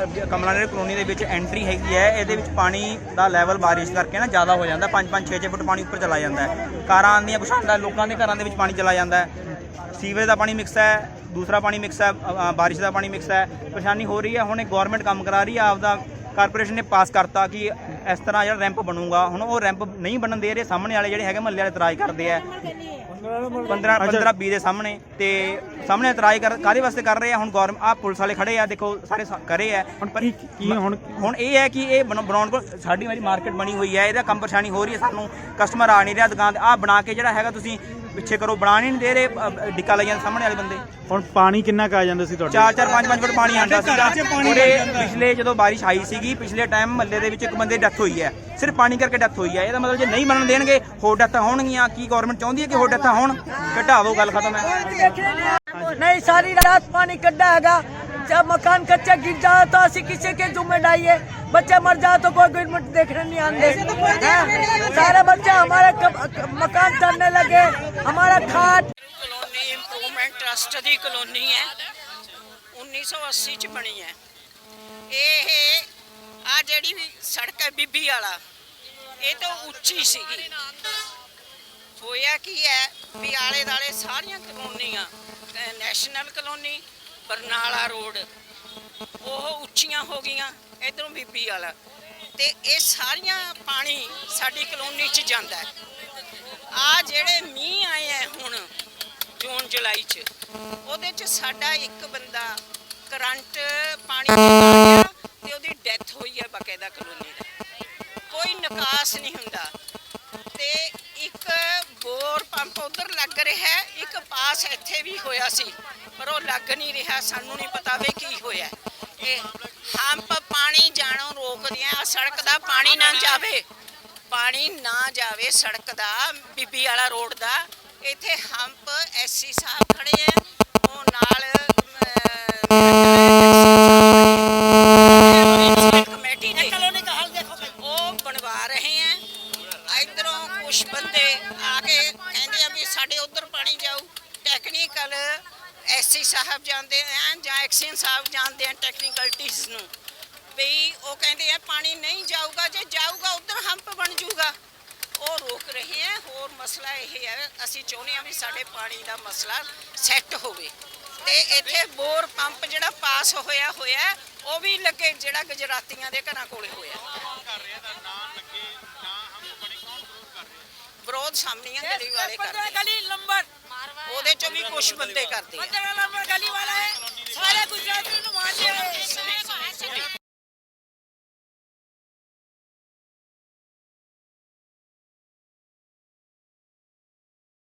कमला नगर colony ਦੇ ਵਿੱਚ entry ਹੈਗੀ ਹੈ, ਇਹਦੇ ਵਿੱਚ ਪਾਣੀ ਦਾ ਲੈਵਲ ਬਾਰਿਸ਼ ਕਰਕੇ ਨਾ ਜ਼ਿਆਦਾ ਹੋ ਜਾਂਦਾ, 5-5 6-6 ਫੁੱਟ ਪਾਣੀ ਉੱਪਰ ਚਲਾ ਜਾਂਦਾ ਹੈ। ਕਾਰਾਂ ਆਉਂਦੀਆਂ ਕੁਛ ਆਉਂਦਾ, ਲੋਕਾਂ ਦੇ ਘਰਾਂ ਦੇ ਵਿੱਚ ਪਾਣੀ ਚਲਾ ਜਾਂਦਾ ਹੈ। ਸੀਵਰੇਜ ਦਾ ਪਾਣੀ ਮਿਕਸ ਹੈ, ਦੂਸਰਾ ਪਾਣੀ ਮਿਕਸ ਹੈ, ਬਾਰਿਸ਼ ਦਾ ਪਾਣੀ ਮਿਕਸ ਹੈ। ਪਰੇਸ਼ਾਨੀ ਹੋ ਰਹੀ ਹੈ। ਹੁਣ ਇਹ ਗੌਰਮੈਂਟ ਕੰਮ ਕਰਾ ਰਹੀ ਹੈ, ਆਪਦਾ ਕਾਰਪੋਰੇਸ਼ਨ ਨੇ ਪਾਸ ਕਰਤਾ ਕਿ ਇਸ ਤਰ੍ਹਾਂ ਜਿਹੜਾ ਰੈਂਪ ਬਣੂਗਾ। ਹੁਣ ਉਹ ਰੈਂਪ ਨਹੀਂ ਬਣਨ ਦੇ ਰਹੇ, ਸਾਹਮਣੇ ਵਾਲੇ ਜਿਹੜੇ ਹੈਗੇ ਮਹੱਲੇ ਵਾਲੇ ਇਤਰਾਜ਼ ਕਰਦੇ ਆ 15-20 ਦੇ ਸਾਹਮਣੇ, ਤੇ ਸਾਹਮਣੇ ਇਤਰਾਜ਼ ਕਾਹਦੇ ਵਾਸਤੇ ਕਰ ਰਹੇ ਆ। ਹੁਣ ਗੌਰਮੈਂਟ ਆਹ ਪੁਲਿਸ ਵਾਲੇ ਖੜੇ ਆ, ਦੇਖੋ ਸਾਰੇ ਕਰੇ ਆ। ਹੁਣ ਇਹ ਹੈ ਕਿ ਇਹ ਬਣਾਉਣ ਕੋਲ ਸਾਡੀ ਵਾਲੀ ਮਾਰਕੀਟ ਬਣੀ ਹੋਈ ਹੈ, ਇਹਦਾ ਕੰਮ ਪਰੇਸ਼ਾਨੀ ਹੋ ਰਹੀ ਹੈ ਸਾਨੂੰ। ਕਸਟਮਰ ਆ ਨਹੀਂ ਰਿਹਾ ਦੁਕਾਨ ਤੇ, ਆਹ ਬਣਾ ਕੇ ਜਿਹੜਾ ਹੈਗਾ ਤੁਸੀਂ ਪਿੱਛੇ ਕਰੋ, ਬਣਾ ਨਹੀਂ ਦੇ ਰਹੇ, ਡਿੱਕਾ ਲਈ ਜਾਂਦੇ ਸਾਹਮਣੇ ਵਾਲੇ ਬੰਦੇ। ਹੁਣ ਪਾਣੀ ਕਿੰਨਾ ਕੁ ਆ ਜਾਂਦਾ ਸੀ ਤੁਹਾਡੇ? 4-4 5-5 ਫੁੱਟ ਪਾਣੀ ਆਉਂਦਾ ਸੀਗਾ। ਪਿਛਲੇ ਜਦੋਂ ਬਾਰਿਸ਼ ਆਈ ਸੀਗੀ, ਪਿਛਲੇ ਟਾਈਮ ਮਹੱਲੇ ਦੇ ਵਿੱਚ ਇੱਕ ਬੰਦੇ ਦੀ ਡੈਥ ਹੋਈ ਹੈ, ਸਿਰਫ ਪਾਣੀ ਕਰਕੇ ਡੈਥ ਹੋਈ ਹੈ। ਇਹਦਾ ਮਤਲਬ ਜੇ ਨਹੀਂ ਬਣਨ ਦੇਣਗੇ ਹੋਰ ਡੈਥਾਂ ਹੋਣਗੀਆਂ। ਕੀ ਗੌਰਮੈਂਟ ਚਾਹੁੰਦੀ ਹੈ ਕਿ ਹੋਰ ਡੈਥਾਂ ਹੋਣ? ਘਟਾ ਦਿਓ, ਗੱਲ ਖਤਮ ਹੈ। नहीं सारी रात पानी कड्डा हैगा। जब मकान कच्चा गिर जाए तो असि किसी के जुम्मे डाइए, बच्चा मर जाए तो कोई गवर्नमेंट देखने नहीं आते। सारे बच्चे हमारे मकान चढ़ने लगे, हमारा खाट। कॉलोनी इंप्रूवमेंट ट्रस्ट की कॉलोनी है, 1980 च बनी है। ये आ जिहड़ी सड़क है बीबी वाला, ये तो उच्ची सीगी। होया की है भी आले दाले सारियां कॉलोनियां, नैशनल कॉलोनी, बरनाला रोड, ਉਹ ਉੱਚੀਆਂ ਹੋ ਗਈਆਂ। ਇਧਰੋਂ ਬੀਬੀ ਵਾਲਾ ਤੇ ਇਹ ਸਾਰੀਆਂ ਪਾਣੀ ਸਾਡੀ ਕਲੋਨੀ 'ਚ ਜਾਂਦਾ ਹੈ। ਆ ਜਿਹੜੇ ਮੀਂਹ ਆਏ ਆ ਹੁਣ ਜੂਨ ਜੁਲਾਈ 'ਚ, ਉਹਦੇ 'ਚ ਸਾਡਾ ਇੱਕ ਬੰਦਾ ਕਰੰਟ ਪਾਣੀ ਆ ਗਿਆ ਤੇ ਉਹਦੀ ਡੈਥ ਹੋਈ ਹੈ ਬਕਾਇਦਾ ਕਲੋਨੀ ਦਾ। ਕੋਈ ਨਿਕਾਸ ਨਹੀਂ ਹੁੰਦਾ ਤੇ ਇੱਕ ਬੋਰ ਪੰਪ ਉਧਰ ਲੱਗ ਰਿਹਾ, ਇੱਕ ਪਾਸ ਇੱਥੇ ਵੀ ਹੋਇਆ ਸੀ ਪਰ ਉਹ ਲੱਗ ਨਹੀਂ ਰਿਹਾ। ਸਾਨੂੰ ਨਹੀਂ ਪਤਾ ਵੀ ਕੀ ਹੋਇਆ। ਇਹ ਹੰਪ ਪਾਣੀ ਜਾਣੋਂ ਰੋਕਦੇ ਆ, ਸੜਕ ਦਾ ਪਾਣੀ ਨਾ ਜਾਵੇ, ਪਾਣੀ ਨਾ ਜਾਵੇ ਸੜਕ ਦਾ, ਬੀਬੀ ਵਾਲਾ ਰੋਡ ਦਾ। ਇੱਥੇ ਹੰਪ ਐਸਸੀ ਸਾਹਿਬ ਖੜੇ ਆ, ਉਹ ਨਾਲ ਕਮੇਟੀ ਦੇ ਉਹ ਬਣਵਾ ਰਹੇ ਆ। ਇਧਰੋਂ ਕੁਛ ਬੰਦੇ ਆ ਕੇ ਕਹਿੰਦੇ ਆ ਵੀ ਸਾਡੇ ਉਧਰ ਪਾਣੀ ਜਾਊ। ਟੈਕਨੀਕਲ ਐਸਸੀ ਸਾਹਿਬ ਜਾਣਦੇ ਆ ਜਾਂ ਐਕਸੀਅਨ ਸਾਹਿਬ ਜਾਣਦੇ ਆ ਟੈਕਨੀਕਲਟੀਜ਼ ਨੂੰ, ਵੀ ਉਹ ਕਹਿੰਦੇ ਆ ਪਾਣੀ ਨਹੀਂ ਜਾਊਗਾ, ਜੇ ਜਾਊਗਾ ਉਧਰ ਹੰਪ ਬਣ ਜਾਊਗਾ। ਉਹ ਰੋਕ ਰਹੇ ਆ। ਹੋਰ ਮਸਲਾ ਇਹ ਹੈ, ਅਸੀਂ ਚਾਹੁੰਦੇ ਆ ਵੀ ਸਾਡੇ ਪਾਣੀ ਦਾ ਮਸਲਾ ਸੈੱਟ ਹੋਵੇ ਤੇ ਇੱਥੇ ਬੋਰ ਪੰਪ ਜਿਹੜਾ ਪਾਸ ਹੋਇਆ ਉਹ ਵੀ ਲੱਗੇ, ਜਿਹੜਾ ਗੁਜਰਾਤੀਆਂ ਦੇ ਘਰਾਂ ਕੋਲੇ ਹੋਇਆ। ਵਿਰੋਧ ਸਾਹਮਣੇ ਗਲੀ ਵਾਲੇ ਕਰਦੇ, गली नंबर ਉਹਦੇ ਚੋਂ ਵੀ ਕੁਝ ਬੰਦੇ ਕਰਦੇ ਆ। नंबर गली वाला है, सारे